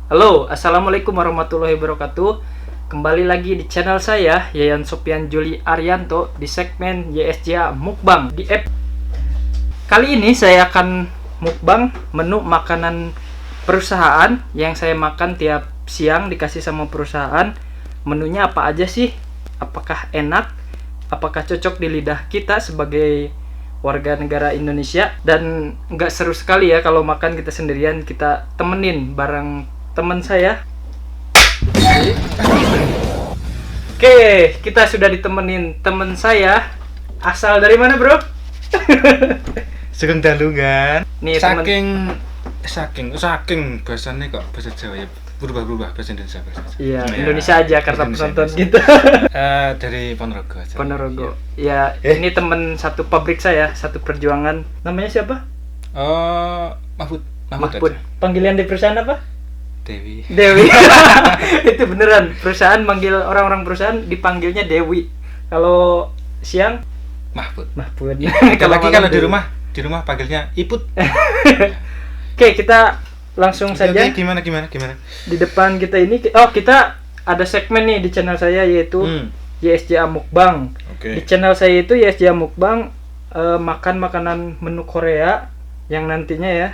Halo, assalamualaikum warahmatullahi wabarakatuh. Kembali lagi di channel saya, Yayan Sopian Juli Arianto, di segmen YSJA Mukbang. Kali ini saya akan mukbang menu makanan perusahaan yang saya makan tiap siang dikasih sama perusahaan. Menunya apa aja sih? Apakah enak? Apakah cocok di lidah kita sebagai warga negara Indonesia? Dan nggak seru sekali ya kalau makan kita sendirian, kita temenin bareng teman saya. Oke, kita sudah ditemenin teman saya. Asal dari mana, bro? Sugeng Dalungan. Nih, saking bahasanya kok bahasa Jawa ya berubah bahasa Indonesia. Iya, Ya, Indonesia aja karena penonton kita. Dari Ponorogo aja. Ponorogo. Ya, ini teman satu pabrik saya, satu perjuangan. Namanya siapa? Mahfud. Mahfud. Aja. Panggilan di perusahaan apa? Dewi. Itu beneran. Perusahaan manggil orang-orang perusahaan dipanggilnya Dewi. Kalau siang Mahfud. Mahfud. Kalau malam di Dewi. rumah panggilnya Iput. Oke, kita langsung saja. Oke, gimana? Di depan kita ini, kita ada segmen nih di channel saya, yaitu YSJA Mukbang. Oke. Di channel saya itu YSJA Mukbang, makan makanan menu Korea yang nantinya ya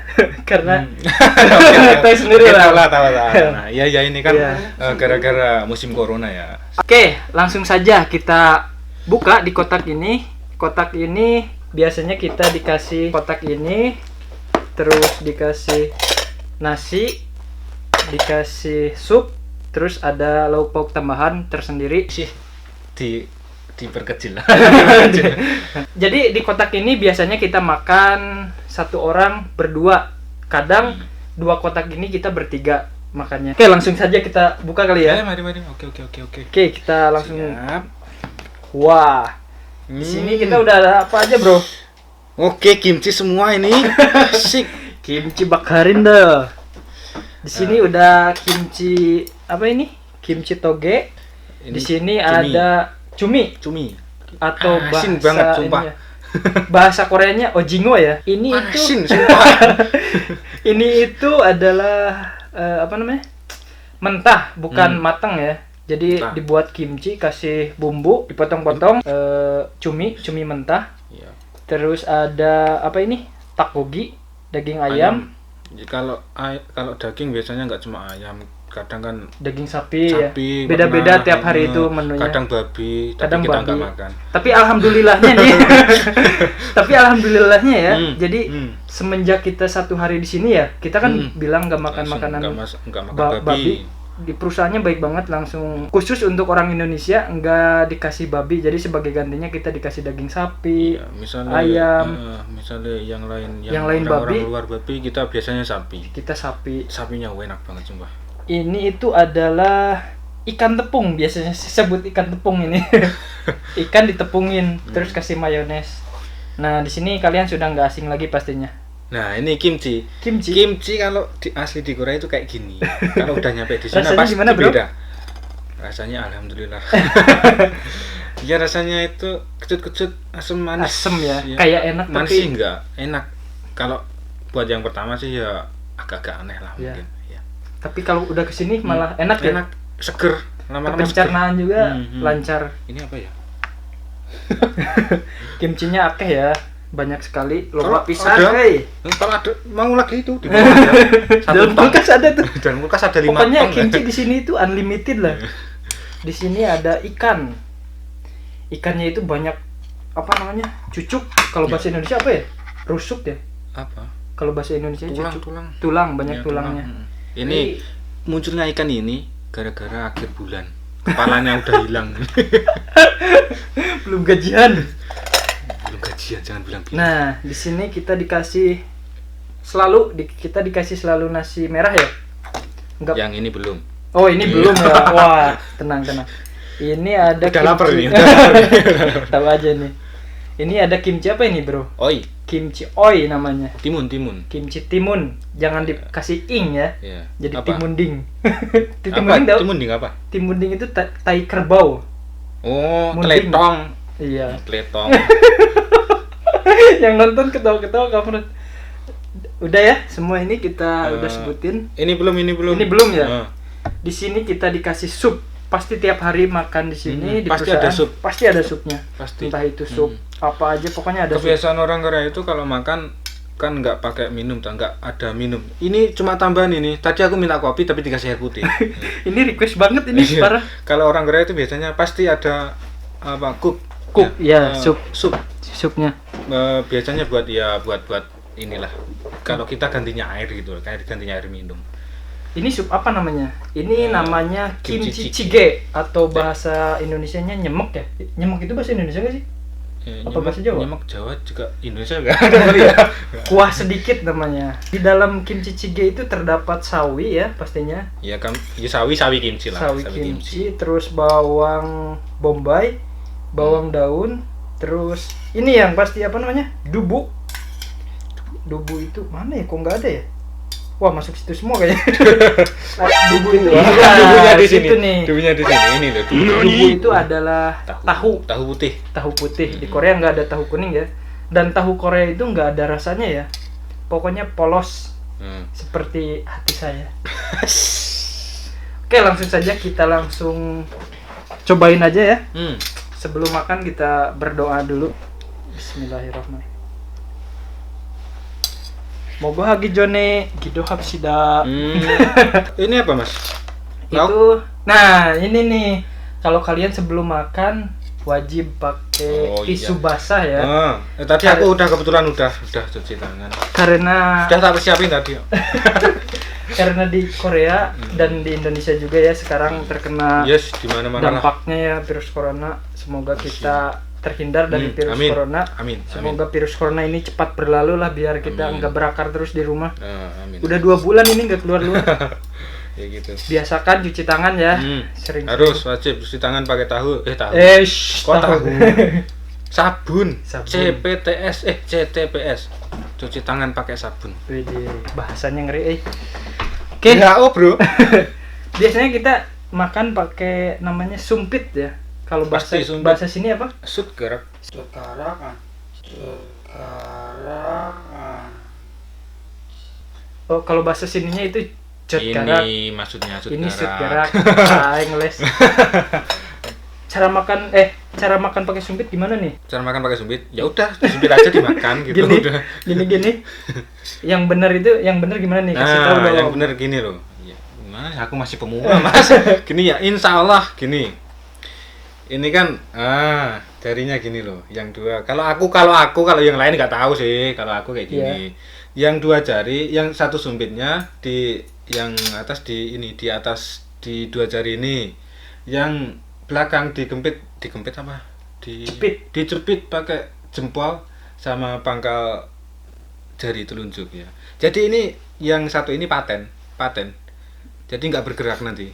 karena tahu sendiri lah. Tahu. Nah, iya ini kan Iya. gara-gara musim corona ya. Oke, langsung saja kita buka di kotak ini. Kotak ini biasanya kita dikasih kotak ini, terus dikasih nasi, dikasih sup, terus ada lauk pauk tambahan tersendiri. Diperkecil lah. Jadi di kotak ini biasanya kita makan satu orang berdua. Kadang dua kotak ini kita bertiga makannya. Oke, langsung saja kita buka kali ya. Mari. Oke. Oke, kita langsung. Siap. Wah. Di sini kita udah ada apa aja, bro? Oke, kimchi semua ini. Asik. Kimchi bakarin dah. Di sini udah kimchi apa ini? Kimchi toge. Di sini ada cumi atau Asin bahasa banget, sumpah. ininya. Bahasa Koreanya ojingo ya. Ini Asin, itu sumpah. ini itu adalah apa namanya? Mentah, bukan matang ya. Jadi Mentah. dibuat kimchi, kasih bumbu, dipotong-potong, cumi mentah. Iya. Terus ada apa ini? Takogi, daging ayam. Jadi kalau daging biasanya nggak cuma ayam, kadang kan Daging sapi ya. sapi, Beda-beda pernah, tiap hari itu menunya. kadang babi, tapi Kadang kita babi. nggak makan. Tapi alhamdulillahnya nih. Tapi alhamdulillahnya ya. Jadi semenjak kita satu hari di sini ya, kita kan bilang nggak makan Langsung makanan nggak makan babi. Di perusahaannya baik banget, langsung khusus untuk orang Indonesia nggak dikasih babi. Jadi sebagai gantinya kita dikasih daging sapi, Ya, misalnya ayam. Misalnya yang lain Yang lain orang-orang babi. luar babi, kita biasanya sapi. Kita sapi. Sapinya enak banget sumpah. Ini itu adalah ikan tepung, biasanya disebut ikan tepung ini. Ikan ditepungin, terus kasih mayones. Nah, di sini kalian sudah nggak asing lagi pastinya. Nah, ini kimchi. Kimchi. Kimchi kalau asli di Korea itu kayak gini. Kalau udah nyampe di sini Rasanya pasti gimana, bro? beda. Rasanya alhamdulillah. Ya rasanya itu kecut-kecut, asam manis. Asem ya, kayak enak manis tapi sih enggak enak. Kalau buat yang pertama sih ya agak-agak aneh lah Ya. mungkin. Ya. tapi kalau udah kesini malah enak ya. Enak, seger. Lama-lama seger. Pencernaan juga Hmm. lancar. Ini apa ya? Kimchinya akeh ya, banyak sekali. Kalau Loba pisan, ada- hey. Kalau ada mau lagi itu di bawah ya. Dalam tong. kulkas ada tuh. Dan kulkas ada 5 Pokoknya tong. kimchi di sini itu unlimited lah. Di sini ada ikan. Ikannya itu banyak apa namanya? Cucuk. Kalau bahasa Indonesia apa ya? Rusuk ya. Apa? Kalau bahasa Indonesia cucuk. Tulang. Tulang, banyak Iya, tulangnya. tulang. Ini munculnya ikan ini gara-gara akhir bulan. Kepalanya udah hilang. Belum gajian. Belum gajian, jangan bilang-bilang. Nah, di sini kita dikasih kita dikasih selalu nasi merah ya? Enggak. Yang ini belum. Oh, ini belum ya. Wah, tenang. Ini ada Udah lapar kimchi. nih, udah lapar. Tahu aja nih. Ini ada kimchi apa ini, Bro? Oi, Kimchi oi namanya. timun. Kimchi timun. Jangan dikasih ing ya. Ya. Jadi Apa? timunding. Apa? Timunding tahu? Timunding apa? Timunding itu tai kerbau. Oh, Munding. teletong. Iya. Teletong. Yang nonton ketawa-ketawa kamu Udah ya, semua ini kita udah sebutin. Ini belum. Ini belum ya. Di sini kita dikasih sup. Pasti tiap hari makan di sini di pasti perusahaan. ada sup. Pasti ada supnya. Pasti. Entah itu sup apa aja, pokoknya ada sup. Kebiasaan orang Korea itu kalau makan kan nggak pakai minum, nggak ada minum. Ini cuma tambahan ini. Tadi aku minta kopi tapi dikasih air putih. Ini request banget ini Iya. parah. Kalau orang Korea itu biasanya pasti ada apa Cook ya, sup. Supnya. Biasanya buat inilah. Kalau kita gantinya air gitu, kayak gantinya air minum. Ini sup apa namanya? Ini namanya kimchi jjigae atau bahasa Indonesianya nyemek ya? Nyemek itu bahasa Indonesia nggak sih? Apa bahasa Jawa? Nyemek Jawa juga Indonesia nggak ada kali ya. Kuah sedikit namanya. Di dalam kimchi jjigae itu terdapat sawi ya pastinya. Ya kan, ya sawi kimchi lah. Sawi kimchi, terus bawang bombay, bawang daun, terus ini yang pasti apa namanya? Dubu. Dubu itu mana ya? Kok nggak ada ya? Wah, masuk situ semua kayaknya. Dubu itu Dubunya di sini. situ nih. Dubunya di sini. Ini loh. Dubu itu adalah tahu. Tahu putih. Tahu putih. Di Korea nggak ada tahu kuning ya. Dan tahu Korea itu nggak ada rasanya ya. Pokoknya polos. Seperti hati saya. Oke, langsung saja kita langsung cobain aja ya. Sebelum makan kita berdoa dulu. Bismillahirrahmanirrahim. Moga hagi jone gido hapsida. Ini apa, Mas? Itu. Nah, ini nih. Kalau kalian sebelum makan wajib pakai tisu basah ya. Tadi aku kebetulan udah cuci tangan. Karena Udah tak siapin tadi. karena di Korea dan di Indonesia juga ya sekarang terkena di mana-mana lah. dampaknya ya virus corona. Semoga kita terhindar dari virus corona. Amin. Semoga virus corona ini cepat berlalu lah biar kita nggak berakar terus di rumah. Amin. Udah 2 bulan ini nggak keluar. Ya gitu. Biasakan cuci tangan ya. Sering. Harus wajib cuci tangan pakai tahu. Tahu. Kok tahu? Sabun. Sabun. CTPS. Cuci tangan pakai sabun. Widih, bahasanya ngeri. Oke. Bro. Biasanya kita makan pakai namanya sumpit ya. Kalau bahasa sini apa? Sutgerak. Oh, kalau bahasa sininya itu jutgerak. Ini maksudnya Ini sutgerak. ngeles. Cara makan pakai sumpit gimana nih? Cara makan pakai sumpit? Ya udah, sumpit aja dimakan gitu. Gini. Yang benar gimana nih? Kasih tahu dong. Yang benar gini loh. Ya, gimana? Aku masih pemula, Mas. Gini ya, insya Allah gini. Ini kan jarinya gini loh, yang 2. Kalau yang lain nggak tahu sih. Kalau aku kayak gini. Yang 2 jari, yang 1 sumpitnya di yang atas di atas di 2 jari ini. Yang belakang dicepit apa? Dicepit pakai jempol sama pangkal jari telunjuk ya. Jadi ini yang 1 ini paten. Jadi nggak bergerak nanti.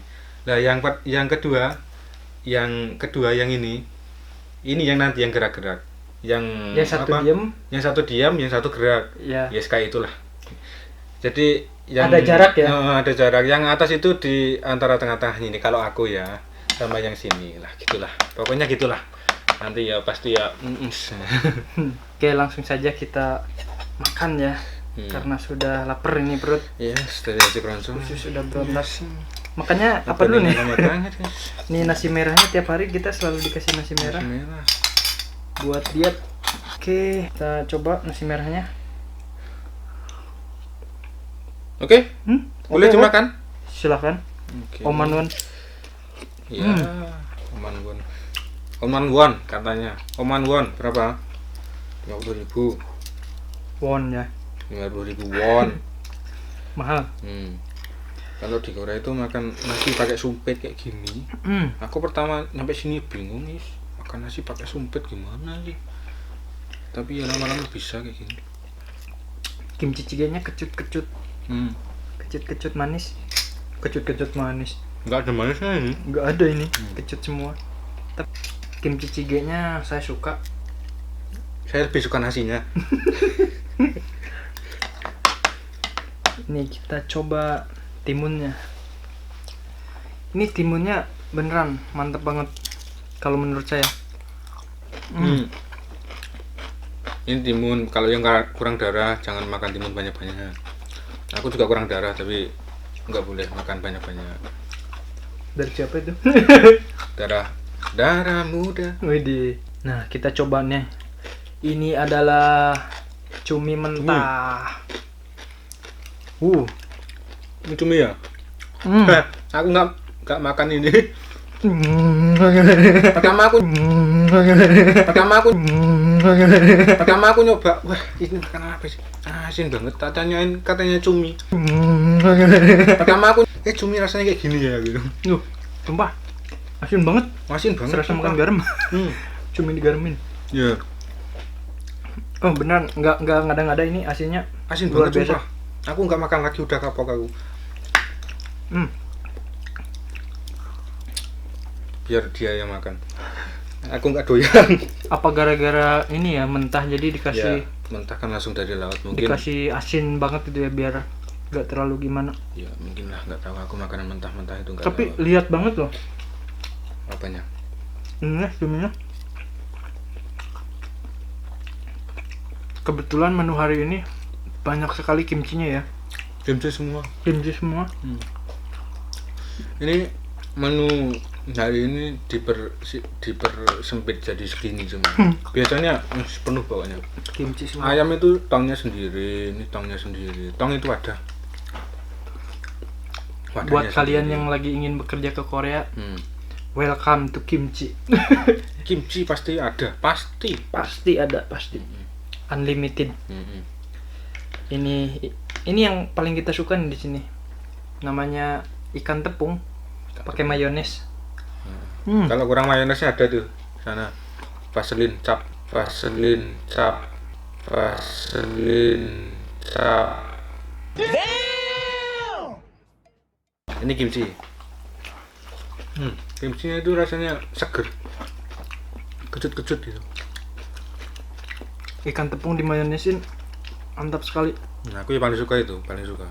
Nah, yang kedua yang ini yang nanti yang gerak-gerak. Yang satu diam, yang 1 gerak. Ya. Yes, kayak itulah. Jadi yang ada jarak ya? Ada jarak. Yang atas itu di antara tengah-tengah ini kalau aku ya, sama yang sini lah, gitulah. Pokoknya gitulah. Nanti ya pasti ya. Oke, langsung saja kita makan ya. Karena sudah lapar ini perut. Yes, dari aja keroncong. Sudah berontak. Makanya apa dulu nih? Nih nasi merahnya tiap hari kita selalu dikasih nasi merah. Buat diet. Oke, kita coba nasi merahnya. Oke. Boleh dimakan? Silakan. Oman Won. Iya, Oman Won katanya. Oman Won berapa? 50.000 won ya. 50.000 won. Mahal. Kalau di Korea itu makan nasi pakai sumpit kayak gini. Aku pertama sampai sini bingung nih, makan nasi pakai sumpit gimana sih? Tapi ya lama-lama bisa kayak gini. Kimchi jjigae-nya kecut-kecut. Kecut-kecut manis. Kecut-kecut manis. Enggak ada manisnya ini. Enggak ada ini, kecut semua. Tapi kimchi jjigae-nya saya suka. Saya lebih suka nasinya. Nih kita coba timunnya. Ini timunnya beneran mantep banget kalau menurut saya. Ini timun, kalau yang kurang darah jangan makan timun banyak-banyak. Aku juga kurang darah tapi nggak boleh makan banyak-banyak. Dari siapa itu? Darah muda. Widih. Nah, kita coba nih. Ini adalah cumi mentah. Ini cumi ya? Aku nggak makan ini. Pertama aku nyoba, wah ini makan apa sih? Asin banget, katanya cumi. Pertama aku, cumi rasanya kayak gini ya gitu. Sumpah, asin banget. Asin banget. Serasa makan garam. Cumi digaramin. Ya. Oh benar, nggak ngada-ngada ini asinnya. Asin luar banget biasa. sumpah. Aku nggak makan lagi, udah kapok aku. Biar dia yang makan. Aku nggak doyan. Apa gara-gara ini ya mentah jadi dikasih? Ya, mentah kan langsung dari laut mungkin. Dikasih asin banget gitu ya biar nggak terlalu gimana. Ya mungkin lah, nggak tahu aku makanan mentah-mentah itu nggak. Tapi tahu. lihat banget loh. Apanya? Ini cuminya. Kebetulan menu hari ini banyak sekali kimchinya ya. Kimchi semua. Kimchi semua. Ini menu hari ini dipersempit jadi segini cuma. Biasanya penuh pokoknya. Kimchi semua. Ayam itu tongnya sendiri, ini tongnya sendiri. Tong itu ada. Wadahnya Buat kalian sendiri. yang lagi ingin bekerja ke Korea, welcome to kimchi. Kimchi pasti ada, pasti. Pasti ada, pasti. Unlimited. Ini yang paling kita suka nih di sini. Namanya ikan tepung pakai mayones. Kalau kurang mayonesnya ada tuh sana. Vaseline cap. Ini kimchi. Kimchinya itu rasanya seger. Kecut-kecut gitu. Ikan tepung di mayonesin mantap sekali. Nah, aku yang paling suka itu, paling suka.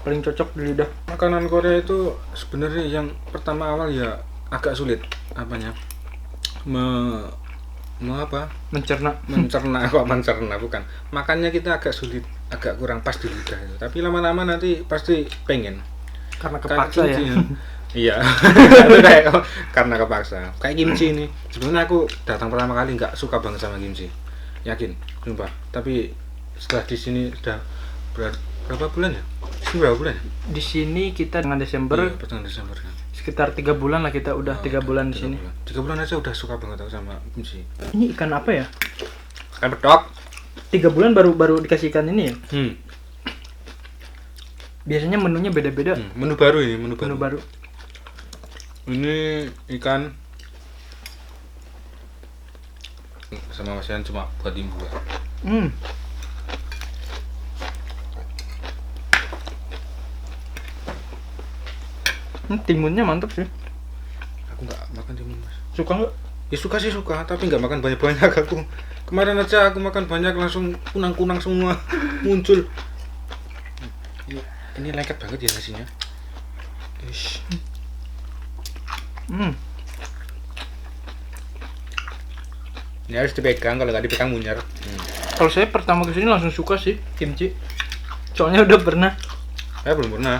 Paling cocok di lidah. Makanan Korea itu sebenarnya yang pertama awal ya agak sulit apanya mencerna bukan makannya kita agak sulit, agak kurang pas di lidah itu. Tapi lama-lama nanti pasti pengen Karena kepaksa ya. Iya. Itu kayak karena kepaksa. Kayak kimchi ini. Sebenarnya aku datang pertama kali nggak suka banget sama kimchi. Yakin, sumpah. Tapi setelah di sini sudah berapa bulan ya? Berapa bulan? Di sini kita dengan Desember. Iya, pertengahan Desember kan. Sekitar 3 bulan lah kita udah 3 bulan di sini. 3 bulan aja udah suka banget aku sama kimchi. Ini ikan apa ya? Ikan pedok. 3 bulan baru dikasih ikan ini ya? Biasanya menunya beda-beda. Menu baru ini, menu baru. Ini ikan sama masian cuma buat ibu. Timunnya mantap sih. Aku nggak makan timun mas. Suka nggak? Ya suka sih suka, tapi nggak makan banyak-banyak aku. Kemarin aja aku makan banyak langsung kunang-kunang semua muncul. Ini lengket banget ya nasinya. Ish. Ini harus dipegang, kalau nggak dipegang munyar. Kalau saya pertama kesini langsung suka sih kimchi. Soalnya udah pernah. Saya belum pernah.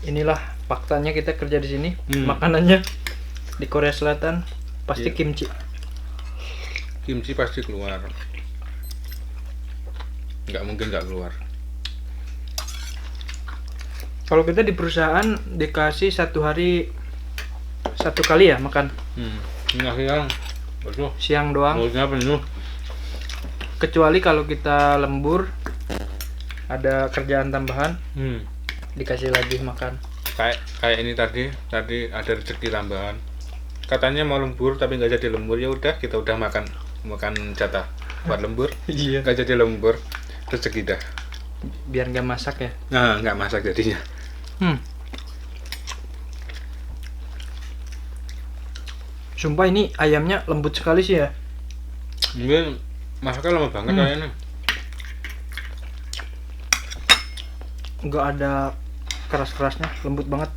Inilah faktanya kita kerja di sini. Makanannya di Korea Selatan pasti kimchi. Kimchi pasti keluar. Nggak mungkin nggak keluar. Kalau kita di perusahaan dikasih 1 hari 1 kali ya makan. Nggak siang. Betul. Siang doang. Mulutnya penuh. Kecuali kalau kita lembur ada kerjaan tambahan. Dikasih lagi makan. Kayak ini tadi ada rezeki tambahan. Katanya mau lembur tapi nggak jadi lembur, ya udah kita udah makan jatah buat lembur. Iya. Nggak jadi lembur, rezeki dah. Biar nggak masak ya. Nah, nggak masak jadinya. Sumpah ini ayamnya lembut sekali sih ya. Mungkin masaknya lama banget kayaknya. nggak ada keras-kerasnya, lembut banget,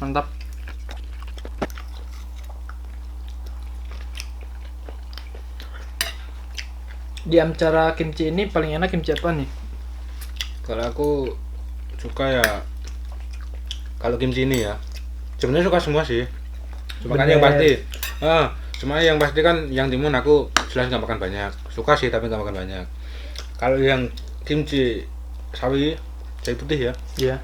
mantap. Di antara kimchi ini paling enak kimchi apa nih? Kalau aku suka ya, kalau kimchi ini ya, sebenarnya suka semua sih. Cuma kan yang pasti, cuma yang pasti kan yang timun aku jelas nggak makan banyak. Suka sih tapi nggak makan banyak. Kalau yang kimchi sawi putih ya, Iya,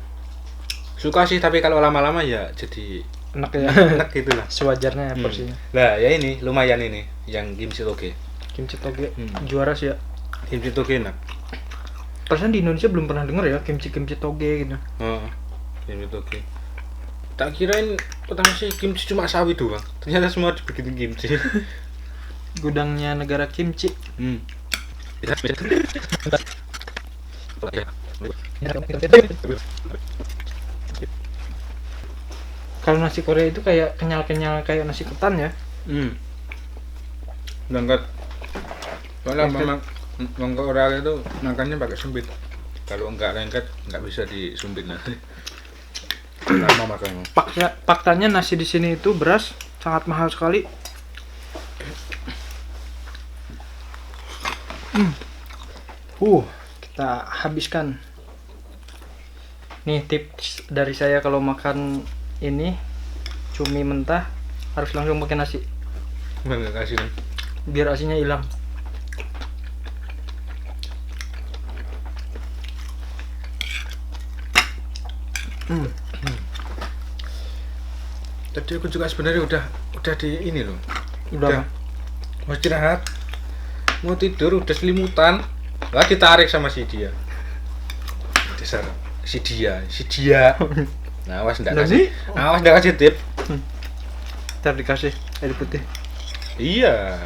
suka sih tapi kalau lama-lama ya jadi enak ya. enak gitu lah. Sewajarnya porsinya. Nah ya ini lumayan ini yang kimchi toge. Kimchi toge juara sih ya. Kimchi toge enak. Perasaan di Indonesia belum pernah denger ya kimchi toge gitu. Kimchi toge. Tak kirain pertama sih kimchi cuma sawi doang. Ternyata semua dibikin kimchi. Gudangnya negara kimchi. Kalau nasi Korea itu kayak kenyal-kenyal kayak nasi ketan ya. Berangkat soalnya memang orang itu makannya pakai sumpit. Kalau enggak lengket enggak bisa disumpit nanti. Lama makannya. Faktanya nasi di sini itu beras sangat mahal sekali. Kita habiskan. Nih tips dari saya kalau makan ini cumi mentah harus langsung pakai nasi. Enggak kasih nih. Biar asinnya hilang. Tadi aku juga sebenarnya udah di ini loh. Udah. Mau istirahat. Mau tidur udah selimutan. Lah ditarik sama si dia. Dasar si dia. Nah, awas ndak kasih tip. Ntar dikasih air putih. Iya.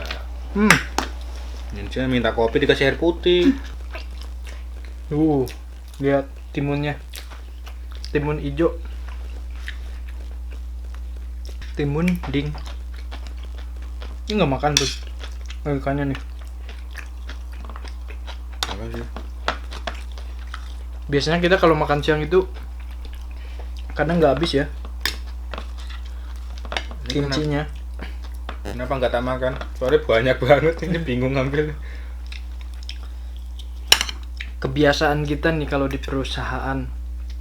Dia minta kopi dikasih air putih. Lihat timunnya. Timun hijau. Timun ding. Ini nggak makan tuh. Ikannya nih. Apa sih? Biasanya kita kalau makan siang itu kadang nggak habis ya kimchinya. Kenapa nggak tak makan? Soalnya banyak banget ini bingung ngambil. Kebiasaan kita nih kalau di perusahaan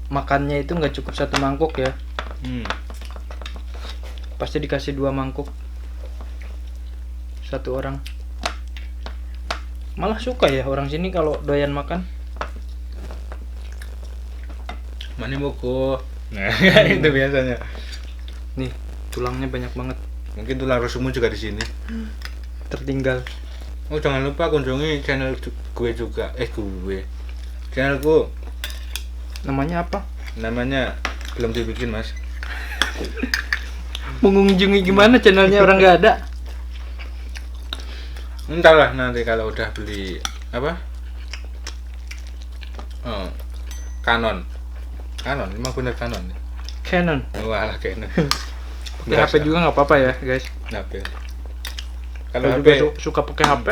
makannya itu nggak cukup 1 mangkuk ya. Pasti dikasih 2 mangkuk 1 orang. Malah suka ya orang sini kalau doyan makan. Mani moko. Nah, itu biasanya. Nih, tulangnya banyak banget. Mungkin tulang rusukmu juga di sini. Tertinggal. Oh, jangan lupa kunjungi channel gue juga. Channelku. Namanya apa? Namanya belum dibikin, Mas. Mengunjungi gimana channelnya orang nggak ada? Entar lah nanti kalau udah beli apa? Canon, emang bener Canon. Canon. Wah, Canon. Pakai HP juga nggak apa-apa ya, guys. HP. Kalau Kalau HP juga suka pakai HP.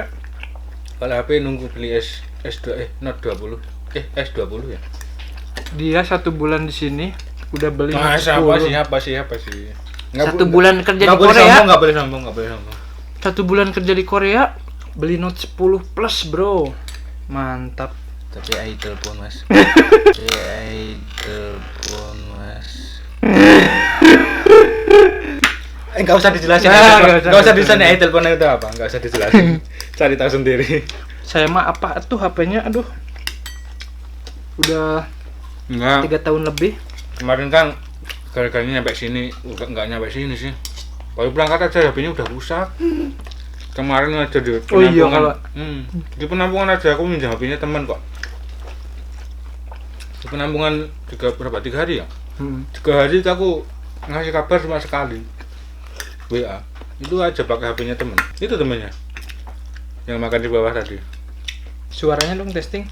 Kalau HP nunggu beli S2 Note 20. S20 ya. Dia 1 bulan di sini udah beli Note 10. Siapa sih? 1 bulan kerja di Nggak Korea. boleh sombong. 1 bulan kerja di Korea beli Note 10 Plus, bro. Mantap. Tapi ai telepon, Mas. Enggak usah dijelasin. Enggak usah dijelasin ai telepon itu apa. Enggak usah dijelasin. Cari tahu sendiri. Saya mah apa tuh HP-nya? Aduh. Udah 3 tahun lebih. Kemarin kan gara-garanya nyampe sini, enggak nyampe sini sih. Baru berangkat aja HP-nya udah rusak. Kemarin aja di penampungan. Di penampungan aja aku minjem HP-nya teman kok. Di penampungan 3 hari ya? 3 hari itu aku ngasih kabar cuma sekali. WA. Itu aja pakai HP-nya teman. Itu temennya. Yang makan di bawah tadi. Suaranya dong testing.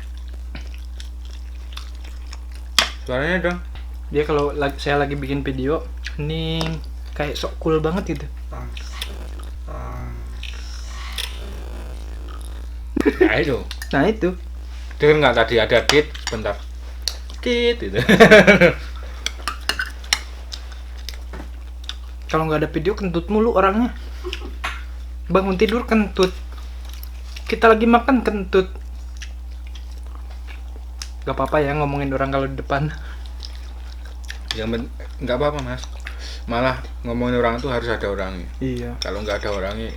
Suaranya dong. Dia kalau saya lagi bikin video, hening, kayak sok cool banget gitu. Nah itu. Nah itu. Dengar nggak tadi ada tit sebentar. tit gitu. Kalau nggak ada video kentut mulu orangnya. Bangun tidur kentut. Kita lagi makan kentut. Gak apa-apa ya ngomongin orang kalau di depan. Nggak apa-apa mas. Malah ngomongin orang tuh harus ada orangnya. Iya. Kalau nggak ada orangnya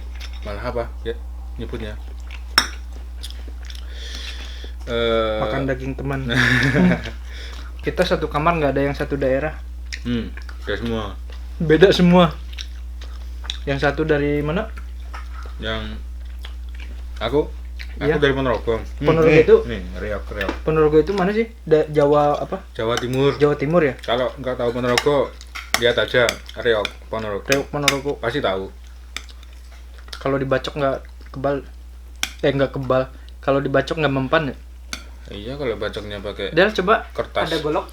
malah apa ya nyebutnya Makan daging teman. Kita satu kamar nggak ada yang satu daerah. udah semua. Beda semua. Yang satu dari mana? Yang aku Iya. dari Ponorogo. Ponorogo itu? nih Riok. Ponorogo itu mana sih? Jawa apa? Jawa Timur. Jawa Timur ya? Kalau nggak tahu Ponorogo, lihat aja Riok Ponorogo. Riok Ponorogo. Pasti tahu. Kalau dibacok nggak kebal. Nggak kebal. Kalau dibacok nggak mempan ya? Iya, kalau bacoknya pakai Del coba. kertas. Ada golok.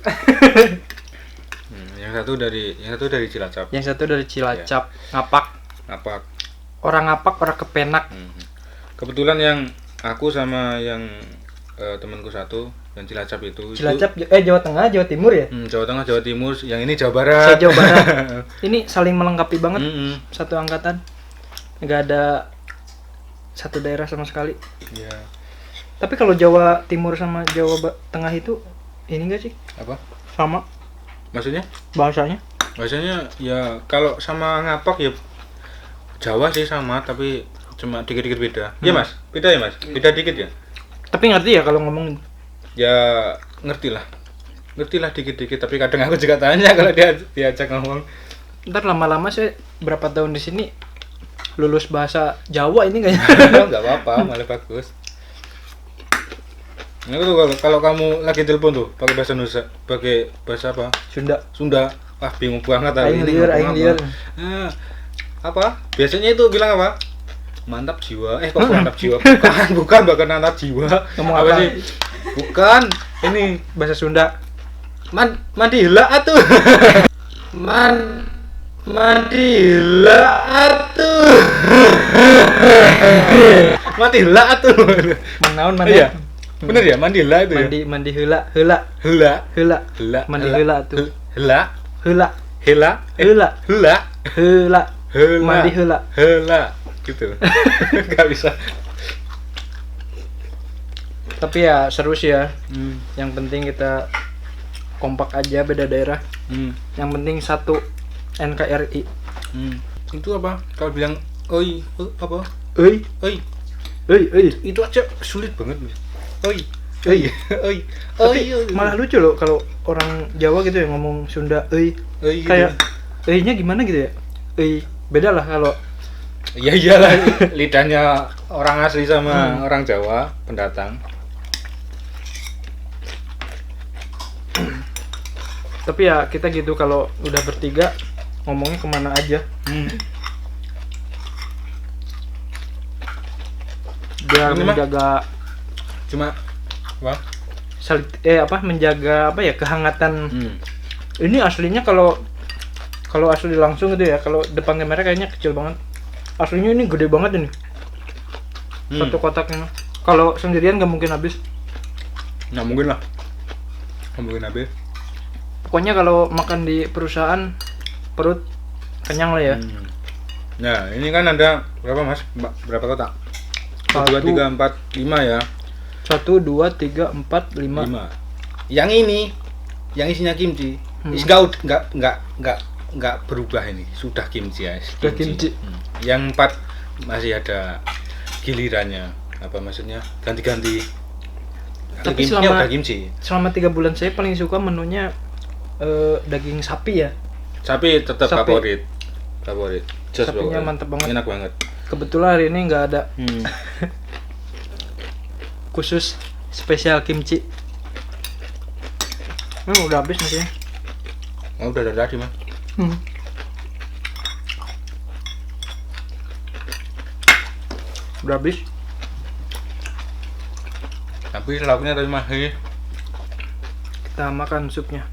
yang satu dari Cilacap. Yang satu dari Cilacap. Ngapak. Apa? Orang ngapak, orang kepenak. Kebetulan yang aku sama yang temanku satu yang Cilacap itu. Cilacap, Jawa Tengah, Jawa Timur ya? Jawa Tengah, Jawa Timur. Yang ini Jawa Barat. Saya Jawa Barat. Ini saling melengkapi banget. Satu angkatan. Nggak ada satu daerah sama sekali. Iya. Tapi kalau Jawa Timur sama Jawa Tengah itu ini enggak sih? Apa? Sama Maksudnya? bahasanya? Bahasanya ya kalau sama ngapak ya Jawa sih sama, tapi cuma dikit-dikit beda. Iya mas? Beda ya mas? Beda dikit ya? Tapi ngerti ya kalau ngomong? Ya ngertilah dikit-dikit. Tapi kadang aku juga tanya kalau dia diajak ngomong. Ntar lama-lama saya berapa tahun di sini lulus bahasa Jawa ini kayaknya. Nggak apa-apa, malah bagus. Nah, itu kalau kamu lagi telepon tuh pakai bahasa Nusa, pakai bahasa apa? Sunda. Wah, bingung banget aku Aing ini. liar. Apa? Biasanya itu bilang apa? Mantap jiwa. Kok mantap jiwa? Bukan mantap jiwa. Ngomong apa sih? Bukan. Ini bahasa Sunda. Mandi hela atuh. Mandi hela atuh. Mandi hela atuh. Menaun mana? Iya. Bener ya, mandi hela itu ya? Mandi heula. Mandi heula tuh. Hela. Mandi heula. Gitu. Gak bisa. Tapi ya seru sih ya. Yang penting kita kompak aja, beda daerah. Yang penting satu NKRI. Itu apa? Kalau bilang oi, apa? Oi. Itu aja sulit banget. Oi. Tapi malah lucu loh kalau orang Jawa gitu ya ngomong Sunda oi. Gitu. Kayak nya gimana gitu ya? Beda lah kalau ya iyalah lidahnya orang asli sama orang Jawa pendatang. Tapi ya kita gitu kalau udah bertiga ngomongnya kemana aja. Biar Ini menjaga cuma apa? Menjaga kehangatan. Ini aslinya kalau asli langsung gitu ya, kalau depan kamera kayaknya kecil banget. Aslinya ini gede banget ini. Satu kotaknya. Kalau sendirian nggak mungkin habis. Nggak mungkin lah. Nggak mungkin habis. Pokoknya kalau makan di perusahaan perut kenyang lah ya. Nah, ini kan ada berapa mas? Berapa kotak? 1, 2, 3, 4, 5 ya. 1, 2, 3, 4, 5. Yang ini, yang isinya kimchi, nggak berubah ini, sudah kimchi ya. Sudah kimchi. Yang 4 masih ada gilirannya, apa maksudnya ganti-ganti. Tapi selama 3 bulan saya paling suka menunya daging sapi ya. Sapi tetap favorit. Sapinya mantep banget. Enak banget. Kebetulan hari ini nggak ada. Khusus spesial kimchi. Udah habis nasinya. Udah dari tadi mah. Udah habis. Tapi lauknya dari mahir. Kita makan supnya.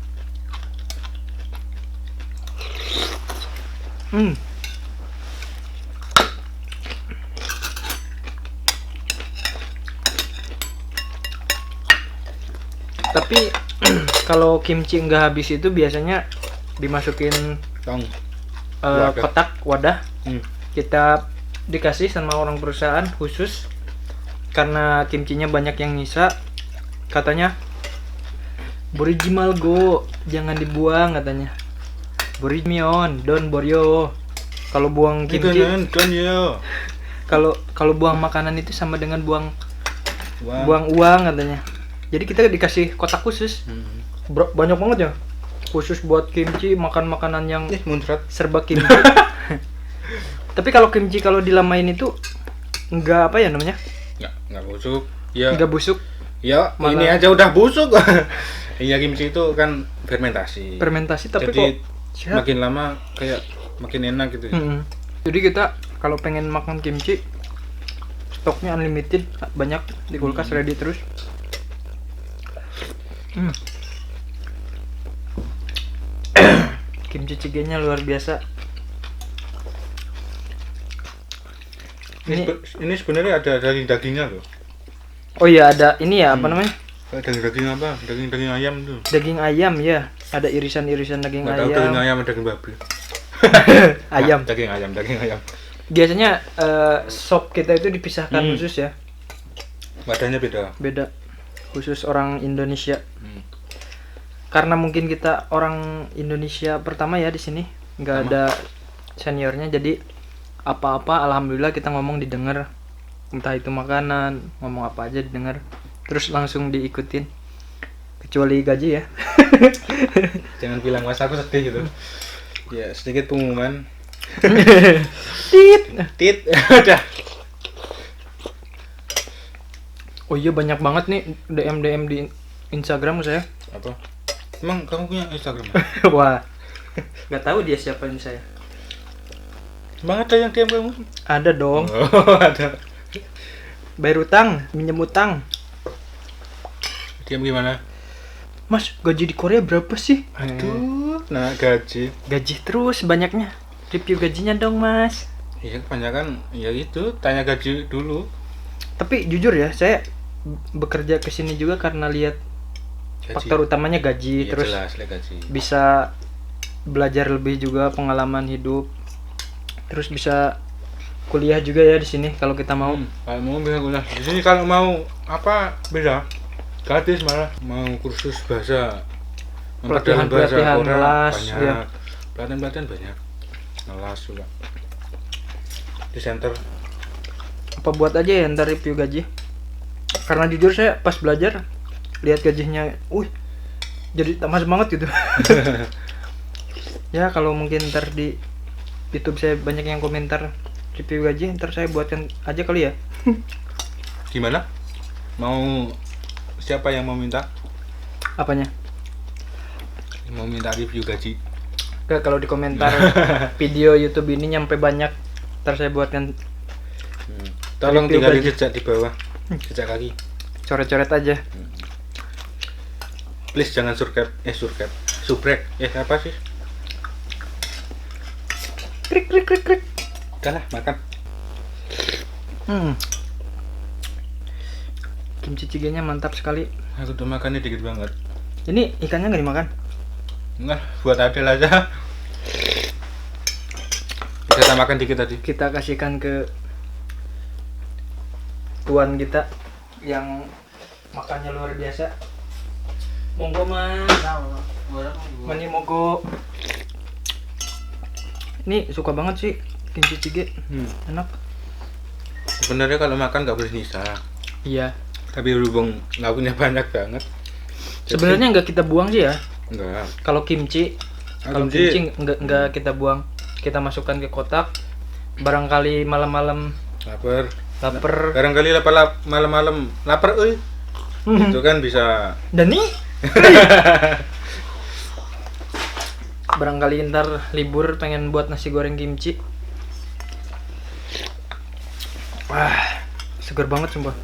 Tapi Kalau kimchi nggak habis itu biasanya dimasukin Tong. Wadah. kotak wadah. Hmm. Kita dikasih sama orang perusahaan khusus karena kimchinya banyak yang nyisa. Katanya Borijimal go, jangan dibuang katanya. Borimion, don boryo. Kalau buang kimchi, Kan ya. kalau buang makanan itu sama dengan buang Wah. buang uang katanya. Jadi kita dikasih kotak khusus. Hmm. Banyak banget ya. Khusus buat kimchi, makan makanan yang Muncrat. serba kimchi. Tapi kalau kimchi kalau dilamain itu enggak apa ya namanya? Enggak busuk. Ya. Enggak busuk. Ya, Malah- ini aja udah busuk. Iya, kimchi itu kan fermentasi. Fermentasi tapi Jadi kok sehat. makin lama kayak makin enak gitu. Mm-mm. Jadi kita kalau pengen makan kimchi stoknya unlimited, banyak di kulkas ready terus. Kimchi jjigae-nya luar biasa. Ini sebenarnya ada daging-dagingnya loh. Oh iya ada ini ya apa namanya? Daging-daging apa? Daging ayam tuh. Daging ayam ya. Ada irisan-irisan daging Nggak tahu daging ayam. ayam atau daging babi. Ayam. Daging ayam. Biasanya sop kita itu dipisahkan khusus ya. Wadahnya beda. Beda. Khusus orang Indonesia. Hmm. Karena mungkin kita orang Indonesia pertama ya di sini, nggak ada seniornya, jadi apa-apa alhamdulillah kita ngomong didengar, entah itu makanan, ngomong apa aja didengar, terus langsung diikutin, kecuali gaji ya. Jangan bilang mas aku sedih gitu. Ya sedikit pengumuman. Tit. Tit. Udah. Oh iya banyak banget nih DM di Instagram saya. Apa? Emang kamu punya Instagram? Wah, nggak tahu dia siapa ini saya. Emang ada yang DM kamu? Ada dong. Oh, ada. Bayar utang, minjem utang. DM gimana? Mas, gaji di Korea berapa sih? Aduh, nah gaji. Gaji terus banyaknya. Review gajinya dong, Mas. Iya kebanyakan ya itu tanya gaji dulu. Tapi jujur ya, saya bekerja ke sini juga karena lihat faktor utamanya gaji, Iya, terus jelas lihat gaji. bisa belajar lebih juga, pengalaman hidup. Terus bisa kuliah juga ya di sini kalau kita mau. Kalau mau bisa kuliah di sini, kalau mau apa beda. Gratis malah. Mau kursus bahasa, memperdalam bahasa Pelatihan, Korea kelas, banyak. iya. Pelatihan banyak. Kelas juga. Di center. Apa buat aja ya ntar review gaji. Karena jujur saya pas belajar lihat gajinya, jadi tambah semangat gitu. Ya kalau mungkin ntar di YouTube saya banyak yang komentar review gaji, ntar saya buatkan aja kali ya. Gimana? Mau siapa yang mau minta? Apanya? Mau minta review gaji. Enggak, kalau di komentar video YouTube ini nyampe banyak, ntar saya buatkan Tolong Review tinggalin gaji. jejak di bawah. Jejak kaki. coret-coret aja. Please jangan subrek. Apa sih? Krik krik krik krik. Udah lah, makan. Kimchi jjigae-nya mantap sekali. Aku udah makannya dikit banget. Ini ikannya nggak dimakan? Enggak, buat Adel aja. Kita makan dikit tadi. Kita kasihkan ke tuan kita yang makannya luar biasa. Monggo mas. Mani monggo. Ini suka banget sih kimchi jjigae. Enak. Sebenarnya kalau makan nggak boleh nyisa. Iya. Tapi berhubung lauknya banyak banget. Sebenarnya nggak kita buang sih ya. Enggak. Kalau kimchi, Kimchi. nggak kita buang. Kita masukkan ke kotak. Barangkali malam-malam Lapar. lapar. Malam-malam lapar, Itu kan bisa. Dani. Barangkali ntar libur pengen buat nasi goreng kimchi. Wah, segar banget sumpah.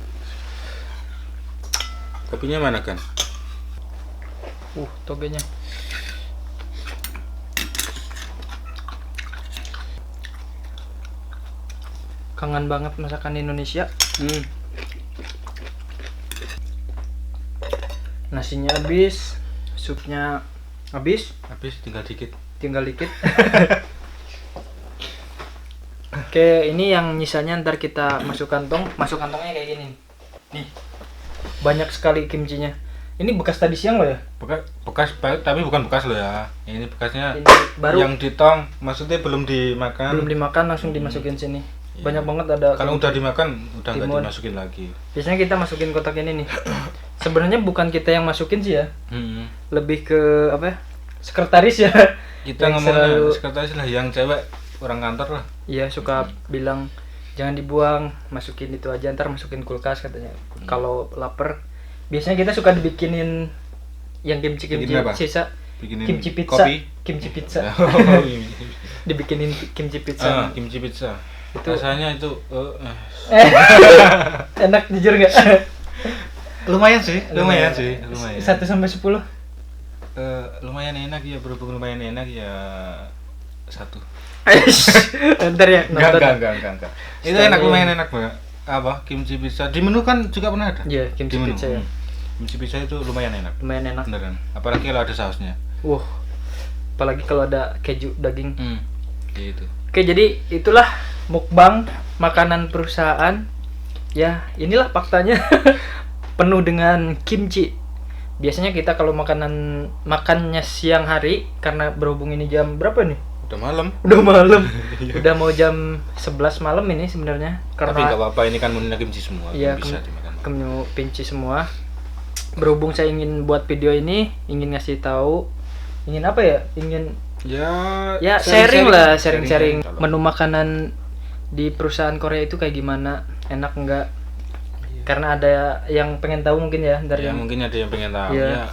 Kopinya mana kan? Togenya. Kangen banget masakan Indonesia. Nasinya habis, supnya habis, tinggal dikit. tinggal dikit. Oke, ini yang nyisanya ntar kita masuk kantong. Masuk kantongnya kayak gini nih. Banyak sekali kimchinya. Ini bekas tadi siang loh ya? Bekas tapi bukan bekas loh ya. Ini bekasnya Ini baru yang di tong, maksudnya belum dimakan. belum dimakan langsung dimasukin sini. Iya. Banyak banget ada. Kalau udah dimakan udah nggak timun. dimasukin lagi. Biasanya kita masukin kotak ini nih. Sebenarnya bukan kita yang masukin sih ya. Hmm. Lebih ke apa ya? Sekretaris ya. Kita Yang ngomongnya selalu- sekretaris lah, yang cewek orang kantor lah. Iya suka bilang jangan dibuang, masukin itu aja ntar masukin kulkas katanya. Kalau lapar, biasanya kita suka dibikinin yang kimchi Bikin apa? sisa, Bikinin kimchi pizza, kopi. kimchi pizza, Oh, ini. dibikinin kimchi pizza. Kimchi pizza. Itu- Rasanya itu Enak jujur nggak? lumayan sih. Lumayan. 1-10. Lumayan enak ya, berhubung lumayan enak ya 1. Ntar ya nonton. Enggak. Itu enak, lumayan enak banget. Apa? Kimchi pizza. Di menu kan juga pernah ada? Iya, kimchi Di menu. pizza ya. Kimchi pizza itu lumayan enak. Lumayan enak. Beneran. Apalagi kalau ada sausnya. Wah. Apalagi kalau ada keju daging. Gitu. Oke, jadi itulah mukbang makanan perusahaan. Ya, inilah faktanya. Penuh dengan kimchi. Biasanya kita kalau makannya siang hari, karena berhubung ini jam berapa nih? Udah malam. Udah malam. Udah mau jam 11 malam ini sebenarnya. Tapi nggak Karena apa-apa, ini kan menunya kimchi semua. iya, bisa dimakan. kemyu kimchi semua. Berhubung saya ingin buat video ini, ingin ngasih tahu, ingin apa ya? Ingin ya sharing lah, sharing menu makanan di perusahaan Korea itu kayak gimana, enak enggak? Karena ada yang pengen tahu mungkin ya dari Ya, yang mungkin ada yang pengen tahu. Iya. Ya,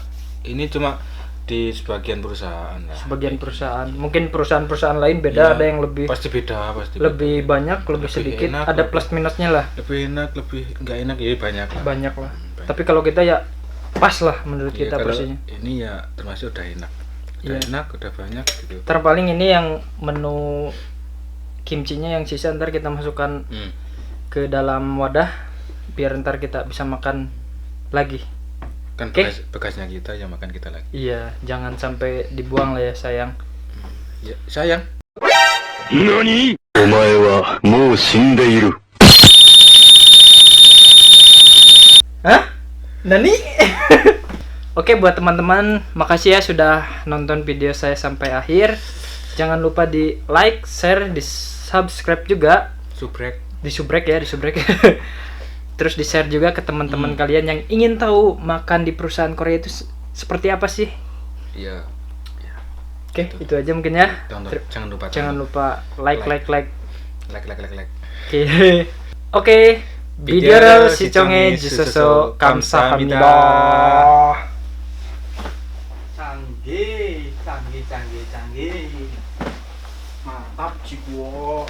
ini cuma di sebagian perusahaan lah. sebagian perusahaan. Mungkin perusahaan-perusahaan lain beda, Iya, ada yang lebih pasti beda, lebih beda. banyak, lebih Lebih sedikit, enak, ada lebih- plus minusnya lah. Lebih enak, lebih nggak enak ya banyak lah. Banyak lah. Banyak. Tapi kalau kita ya pas lah menurut Iya, kita kalau porsinya. ini ya termasuk udah enak. Udah Iya. enak, udah banyak gitu. Terpaling ini yang menu kimchinya yang sisa ntar kita masukkan ke dalam wadah biar ntar kita bisa makan lagi. Kan Oke. bekasnya kita yang makan kita lagi. Iya, jangan sampai dibuang lah ya sayang. Ya, sayang. 何お前はもう死んでいる。 Hah? Nani? Oke, buat teman-teman, makasih ya sudah nonton video saya sampai akhir. Jangan lupa di like, share, di subscribe juga. Subrek. Di subrek ya, di subrek. Terus di share juga ke teman-teman kalian yang ingin tahu makan di perusahaan Korea itu seperti apa sih. Iya. Oke, itu aja mungkin ya. Jangan lupa like. Like. Like. Like. Oke. Oke. Video를 시청해 주셔서 감사합니다. canggih. Mantap, Cibo.